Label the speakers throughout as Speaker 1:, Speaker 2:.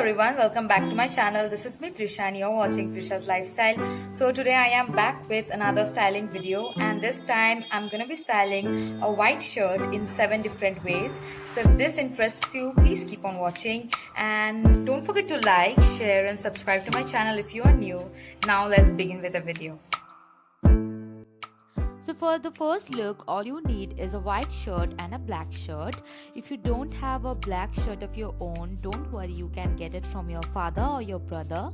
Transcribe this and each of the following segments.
Speaker 1: everyone, welcome back to my channel. This is me Trisha and you're watching Trisha's Lifestyle. So today I am back with another styling video, and this time I'm gonna be styling a white shirt in 7 different ways. So if this interests you, please keep on watching and don't forget to like, share and subscribe to my channel if you are new. Now let's begin with the video.
Speaker 2: So for the first look, all you need is a white shirt and a black shirt. If you don't have a black shirt of your own, don't worry, you can get it from your father or your brother.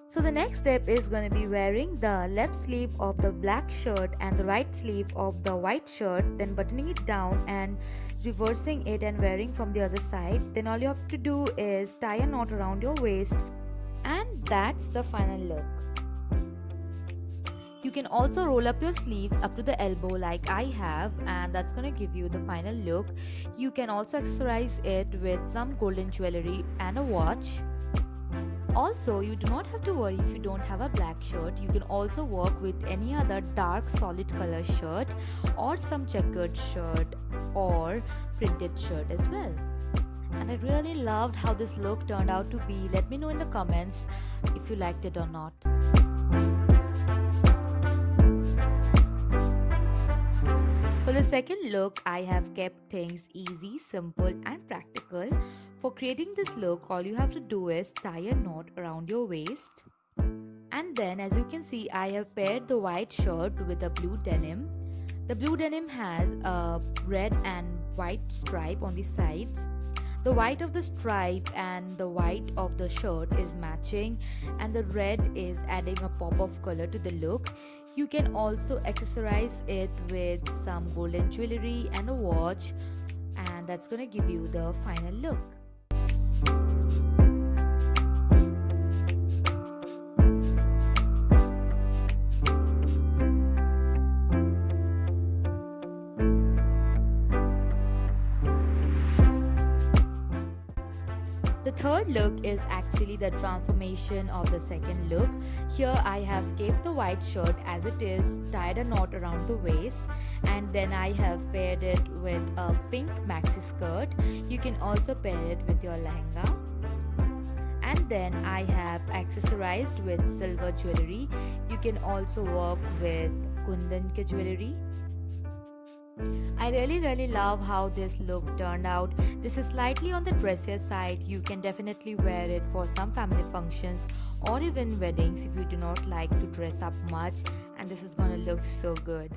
Speaker 2: So the next step is going to be wearing the left sleeve of the black shirt and the right sleeve of the white shirt, then buttoning it down and reversing it and wearing from the other side. Then all you have to do is tie a knot around your waist, and that's the final look. You can also roll up your sleeves up to the elbow like I have, and that's going to give you the final look. You can also accessorize it with some golden jewelry and a watch. Also, you do not have to worry if you don't have a black shirt. You can also work with any other dark solid color shirt or some checkered shirt or printed shirt as well. And I really loved how this look turned out to be. Let me know in the comments if you liked it or not. For the second look, I have kept things easy, simple and practical. For creating this look, all you have to do is tie a knot around your waist. And then as you can see, I have paired the white shirt with a blue denim. The blue denim has a red and white stripe on the sides. The white of the stripe and the white of the shirt is matching, and the red is adding a pop of color to the look. You can also accessorize it with some golden jewelry and a watch, and that's gonna give you the final look. The third look is actually the transformation of the second look. Here I have kept the white shirt as it is, tied a knot around the waist, and then I have paired it with a pink maxi skirt. You can also pair it with your lehenga. And then I have accessorized with silver jewelry. You can also work with kundan ke jewelry. I really love how this look turned out. This is slightly on the dressier side. You can definitely wear it for some family functions or even weddings if you do not like to dress up much, and this is gonna look so good.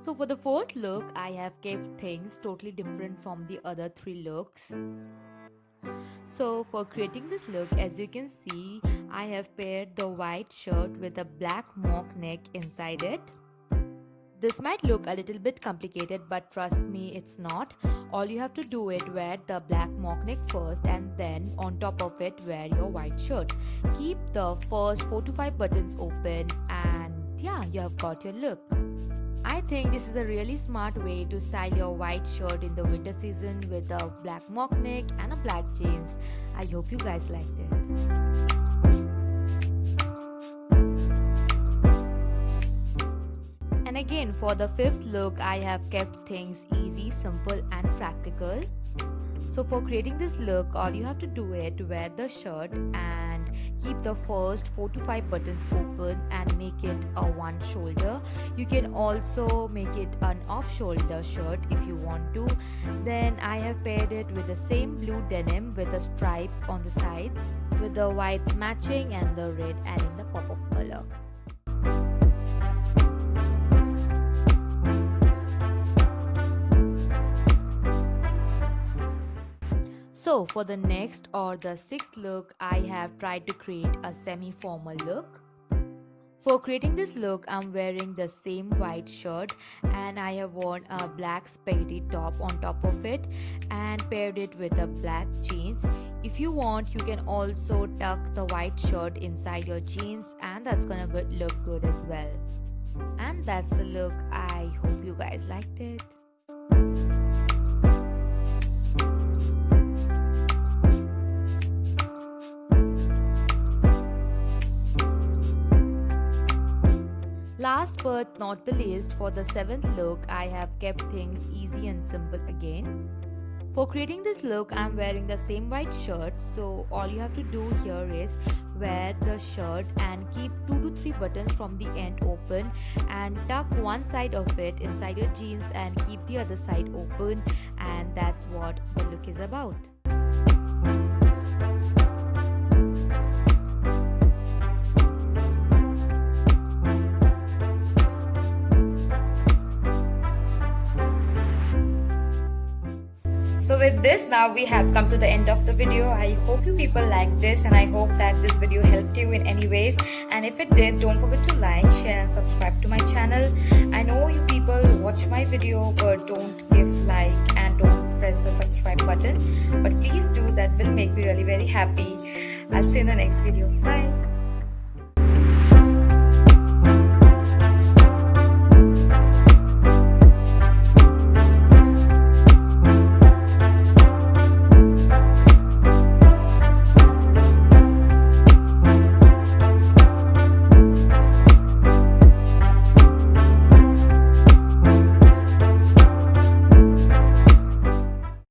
Speaker 2: So for the fourth look, I have kept things totally different from the other three looks. So for creating this look, as you can see, I have paired the white shirt with a black mock neck inside it. This might look a little bit complicated, but trust me, it's not. All you have to do is wear the black mock neck first, and then on top of it wear your white shirt. Keep the first 4 to 5 buttons open, and yeah, you have got your look. I think this is a really smart way to style your white shirt in the winter season with a black mock neck and a black jeans. I hope you guys liked it. And again, for the fifth look, I have kept things easy, simple and practical. So for creating this look, all you have to do is wear the shirt and keep the first 4 to 5 buttons open and make it a one shoulder. You can also make it an off shoulder shirt if you want to. Then I have paired it with the same blue denim with a stripe on the sides, with the white matching and the red adding the pop of color. So for the next or the sixth look, I have tried to create a semi-formal look. For creating this look, I'm wearing the same white shirt and I have worn a black spaghetti top on top of it and paired it with a black jeans. If you want, you can also tuck the white shirt inside your jeans, and that's gonna look good as well. And that's the look. I hope you guys liked it. Last but not the least, for the seventh look, I have kept things easy and simple again. For creating this look, I'm wearing the same white shirt, so all you have to do here is wear the shirt and keep 2 to 3 buttons from the end open and tuck one side of it inside your jeans and keep the other side open, and that's what the look is about.
Speaker 1: So with this, now we have come to the end of the video. I hope you people liked this, and I hope that this video helped you in any ways. And if it did, don't forget to like, share and subscribe to my channel. I know you people watch my video but don't give like and don't press the subscribe button, but please do. That will make me really very happy. I'll see you in the next video. Bye.